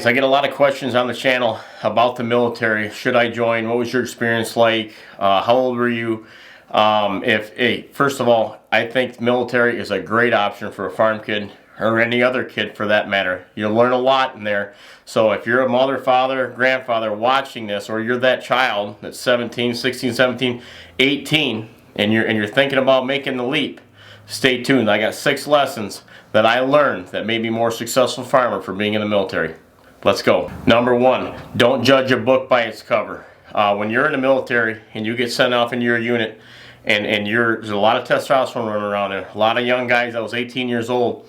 guys, I get a lot of questions on the channel about the military. Should I join? What was your experience like? How old were you? First of all, I think the military is a great option for a farm kid or any other kid for that matter. You'll learn a lot in there. So if you're a mother, father, grandfather watching this, or you're that child that's 17, 16, 17, 18, and you're thinking about making the leap, stay tuned. I got 6 lessons that I learned that made me a more successful farmer for being in the military. Let's go. Number 1, don't judge a book by its cover. When you're in the military and you get sent off into your unit, and there's a lot of testosterone running around there, a lot of young guys. I was 18 years old.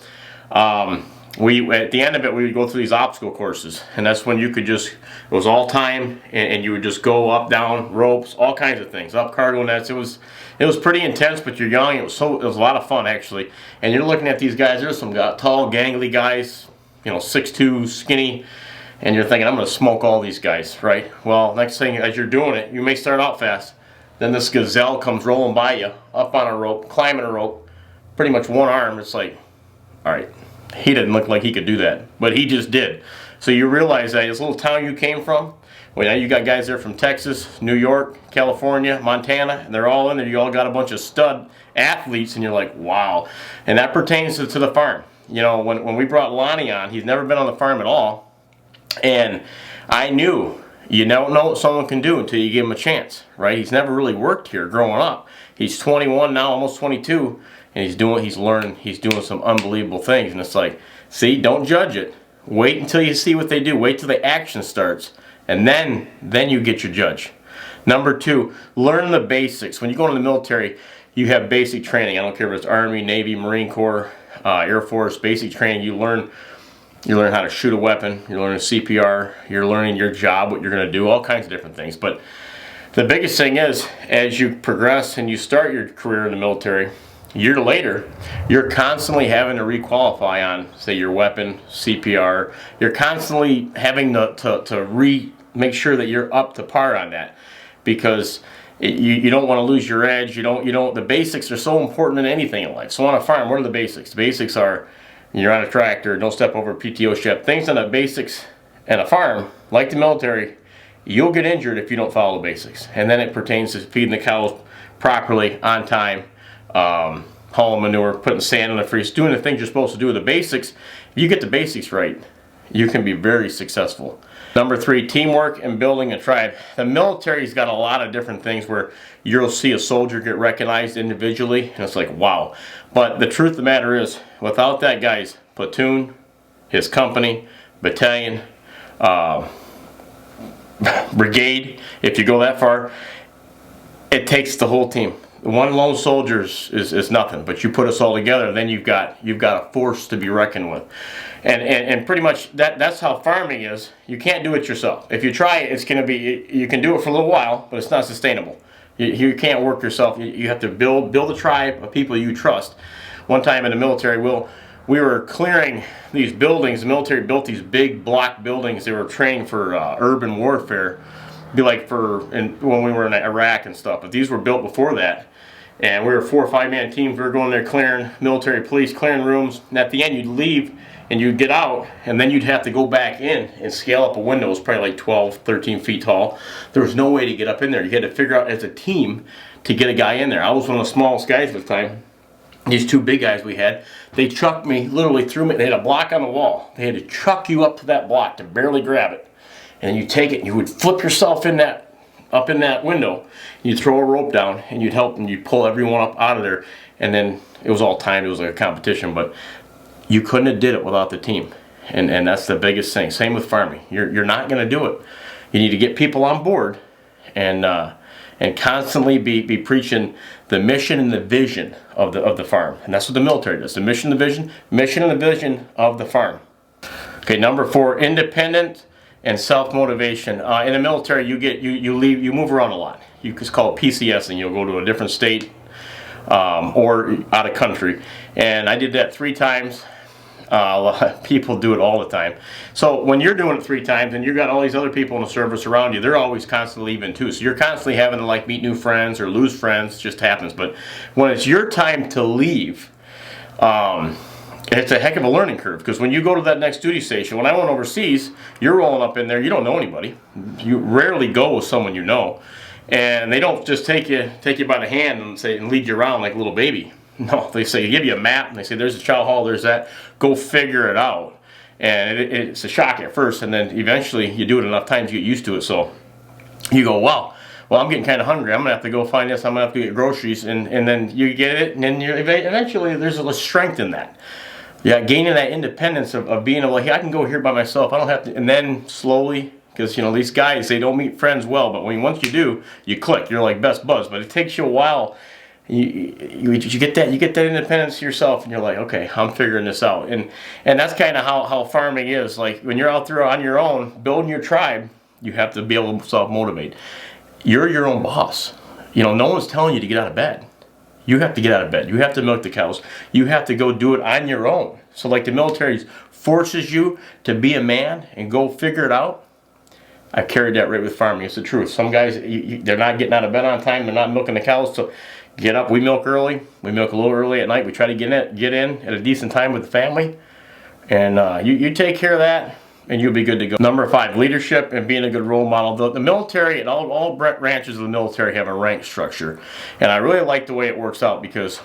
At the end of it, we would go through these obstacle courses, and that's when you could just, it was all time, and you would just go up, down, ropes, all kinds of things, up cargo nets. It was pretty intense, but you're young. It was a lot of fun actually. And you're looking at these guys. There's some tall, gangly guys, 6'2", skinny, and you're thinking, I'm going to smoke all these guys, right? Well, next thing, as you're doing it, you may start out fast. Then this gazelle comes rolling by you, up on a rope, climbing a rope, pretty much one arm. It's like, all right, he didn't look like he could do that, but he just did. So you realize that this little town you came from, well, now you got guys there from Texas, New York, California, Montana, and they're all in there. You all got a bunch of stud athletes, and you're like, wow. And that pertains to the farm. When we brought Lonnie on, he's never been on the farm at all, and I knew you don't know what someone can do until you give him a chance, right? He's never really worked here growing up. He's 21 now, almost 22, and he's learning, he's doing some unbelievable things. And it's like, see, don't judge it. Wait until you see what they do. Wait till the action starts, and then you get your judge. Number 2, learn the basics. When you go into the military, you have basic training. I don't care if it's Army, Navy, Marine Corps, Air Force, basic training. You learn how to shoot a weapon, you're learning CPR, you're learning your job, what you're going to do, all kinds of different things. But the biggest thing is, as you progress and you start your career in the military, a year later, you're constantly having to requalify on, say, your weapon, CPR. You're constantly having to make sure that you're up to par on that, because you don't want to lose your edge. The basics are so important in anything in life. So on a farm, what are the basics? The basics are, you're on a tractor, don't step over a PTO ship. Things on the basics at a farm, like the military, you'll get injured if you don't follow the basics. And then it pertains to feeding the cows properly, on time, hauling manure, putting sand in the freeze, doing the things you're supposed to do with the basics. If you get the basics right, you can be very successful. Number 3, teamwork and building a tribe. The military's got a lot of different things where you'll see a soldier get recognized individually, and it's like, wow. But the truth of the matter is, without that guy's platoon, his company, battalion, brigade, if you go that far, it takes the whole team. One lone soldier is nothing, but you put us all together, then you've got a force to be reckoned with. And pretty much that's how farming is. You can't do it yourself. If you try it, it's going to be, you can do it for a little while, but it's not sustainable. You can't work yourself. You have to build a tribe of people you trust. One time in the military, we were clearing these buildings. The military built these big block buildings. They were training for urban warfare. Be like when we were in Iraq and stuff. But these were built before that. And we were 4 or 5 man teams. We were going there clearing, military police, clearing rooms. And at the end, you'd leave and you'd get out, and then you'd have to go back in and scale up a window. It was probably like 12, 13 feet tall. There was no way to get up in there. You had to figure out as a team to get a guy in there. I was one of the smallest guys at the time. These 2 big guys we had, they chucked me, literally threw me. They had a block on the wall. They had to chuck you up to that block to barely grab it. And you take it and you would flip yourself up in that window. You'd throw a rope down and you'd help, and you'd pull everyone up out of there. And then it was all timed. It was like a competition, but you couldn't have did it without the team. And that's the biggest thing. Same with farming. You're not going to do it. You need to get people on board and constantly be preaching the mission and the vision of the farm. And that's what the military does. The mission and the vision of the farm. Okay, number 4, independent and self-motivation. In the military, you move around a lot. It's called PCS, and you'll go to a different state or out of country. And I did that 3 times. A lot of people do it all the time. So when you're doing it 3 times and you've got all these other people in the service around you, they're always constantly leaving too. So you're constantly having to meet new friends or lose friends. It just happens. But when it's your time to leave, it's a heck of a learning curve, because when you go to that next duty station, when I went overseas, you're rolling up in there, you don't know anybody. You rarely go with someone you know, and they don't just take you by the hand and say and lead you around like a little baby. No, they say, give you a map, and they say, there's a chow hall, there's that, go figure it out. And it's a shock at first, and then eventually you do it enough times you get used to it. So you go, wow, well, I'm getting kind of hungry, I'm gonna have to go find this, I'm gonna have to get groceries, and then you get it, and then eventually there's a strength in that. Yeah, gaining that independence of being able, hey, I can go here by myself, I don't have to, and then slowly, because you know these guys, they don't meet friends well, but once you do, you click, you're like best buds. But it takes you a while. You get that independence yourself, and you're like, okay, I'm figuring this out, and that's kind of how farming is. Like when you're out there on your own building your tribe, you have to be able to self-motivate. You're your own boss. You know, no one's telling you to get out of bed. You have to get out of bed. You have to milk the cows. You have to go do it on your own. So like the military forces you to be a man and go figure it out. I carried that right with farming. It's the truth. Some guys, they're not getting out of bed on time. They're not milking the cows. So get up. We milk early. We milk a little early at night. We try to get in at a decent time with the family. And you take care of that, and you'll be good to go. Number 5, leadership and being a good role model. The military and all branches of the military have a rank structure, and I really like the way it works out, because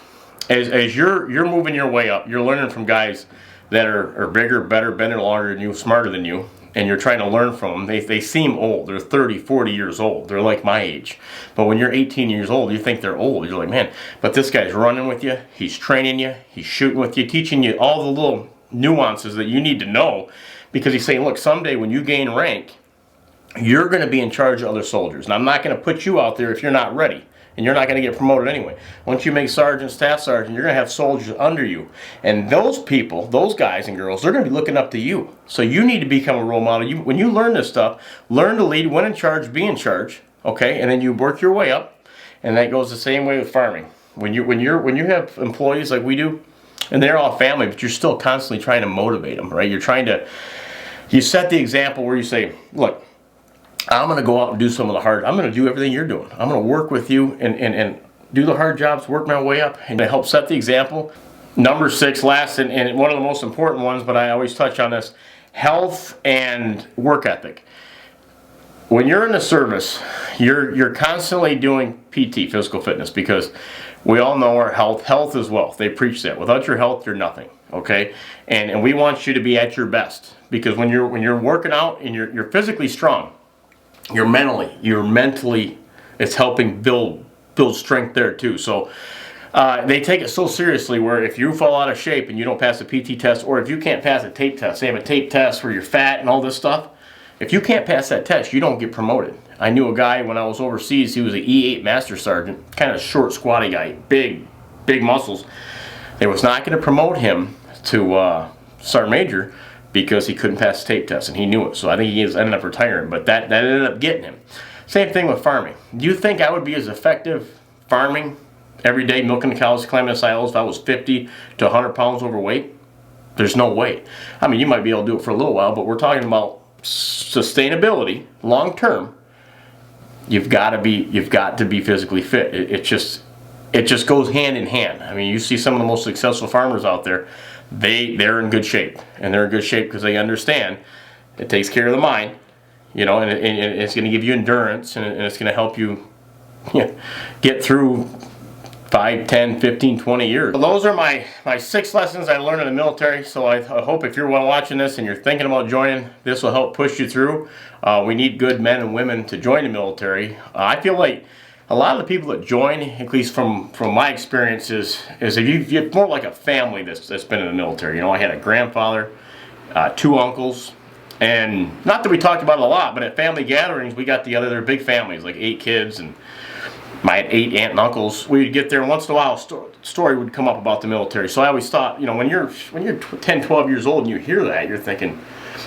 as you're moving your way up, you're learning from guys that are bigger, better, been there longer than you, smarter than you, and you're trying to learn from them. They seem old. They're 30, 40 years old. They're like my age. But when you're 18 years old, you think they're old. You're like, man, but this guy's running with you. He's training you. He's shooting with you, teaching you all the little nuances that you need to know. Because he's saying, look, someday when you gain rank, you're going to be in charge of other soldiers. And I'm not going to put you out there if you're not ready. And you're not going to get promoted anyway. Once you make sergeant, staff sergeant, you're going to have soldiers under you. And those people, those guys and girls, they're going to be looking up to you. So you need to become a role model. When you learn this stuff, learn to lead, when in charge, be in charge. Okay? And then you work your way up. And that goes the same way with farming. When you have employees like we do, and they're all family, but you're still constantly trying to motivate them, right? You set the example where you say, look, I'm going to go out and do some of the hard, I'm going to do everything you're doing. I'm going to work with you and do the hard jobs, work my way up, and help set the example. Number 6, last, and one of the most important ones, but I always touch on this, health and work ethic. When you're in the service, you're constantly doing PT, physical fitness, because we all know our health is wealth. They preach that. Without your health, you're nothing. Okay, and we want you to be at your best, because when you're working out and you're physically strong, you're mentally, it's helping build strength there too. So they take it so seriously, where if you fall out of shape and you don't pass a PT test, or if you can't pass a tape test, they have a tape test where you're fat and all this stuff. If you can't pass that test, you don't get promoted. I knew a guy when I was overseas. He was an E8 master sergeant, kind of short, squatty guy, big muscles. They was not going to promote him to sergeant major because he couldn't pass the tape test, and he knew it. So I think he ended up retiring, but that ended up getting him. Same thing with farming. Do you think I would be as effective farming every day, milking the cows, climbing the silos, if I was 50 to 100 pounds overweight? There's no way. I mean, you might be able to do it for a little while, but we're talking about sustainability, long term. You've got to be physically fit. It just goes hand in hand. I mean, you see some of the most successful farmers out there, they're in good shape, and they're in good shape because they understand it takes care of the mind, you know, and it's going to give you endurance, and it's going to help you get through 5, 10, 15, 20 years. So those are my 6 lessons I learned in the military. So I hope if you're watching this and you're thinking about joining, this will help push you through. We need good men and women to join the military. I feel like a lot of the people that join, at least from my experience, is if you're more like a family that's been in the military. You know, I had a grandfather, 2 uncles, and not that we talked about it a lot, but at family gatherings we got together. They're big families, like 8 kids, and I had 8 aunt and uncles. We'd get there, and once in a while a story would come up about the military. So I always thought, you know, when you're 10, 12 years old and you hear that, you're thinking,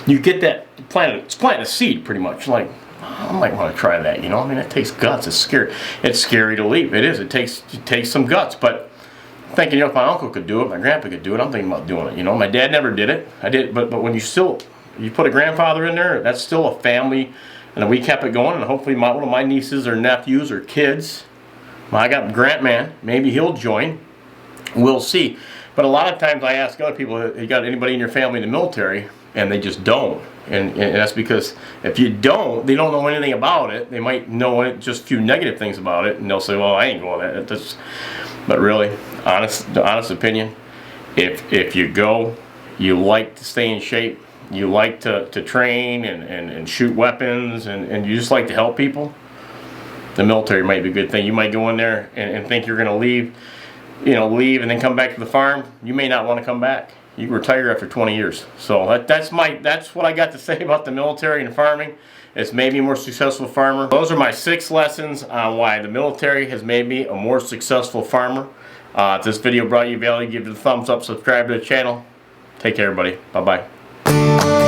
you get that, it's planting a seed pretty much. Like, I might want to try that, you know. I mean, it takes guts. It's scary. It's scary to leap. It is. It takes some guts. But thinking, you know, if my uncle could do it, my grandpa could do it, I'm thinking about doing it. You know, my dad never did it. I did, but when you put a grandfather in there, that's still a family. And we kept it going, and hopefully one of my nieces or nephews or kids, I got Grant Man, maybe he'll join. We'll see. But a lot of times I ask other people, you got anybody in your family in the military? And they just don't. And that's because if you don't, they don't know anything about it. They might know just a few negative things about it, and they'll say, well, I ain't going that. But really, the honest opinion, if you go, you like to stay in shape, you like to train and shoot weapons, and you just like to help people, the military might be a good thing. You might go in there and think you're going to leave and then come back to the farm. You may not want to come back. You retire after 20 years. So that's what I got to say about the military and farming. It's made me a more successful farmer. Those are my 6 lessons on why the military has made me a more successful farmer. If this video brought you value, give it a thumbs up, subscribe to the channel. Take care, everybody. Bye-bye.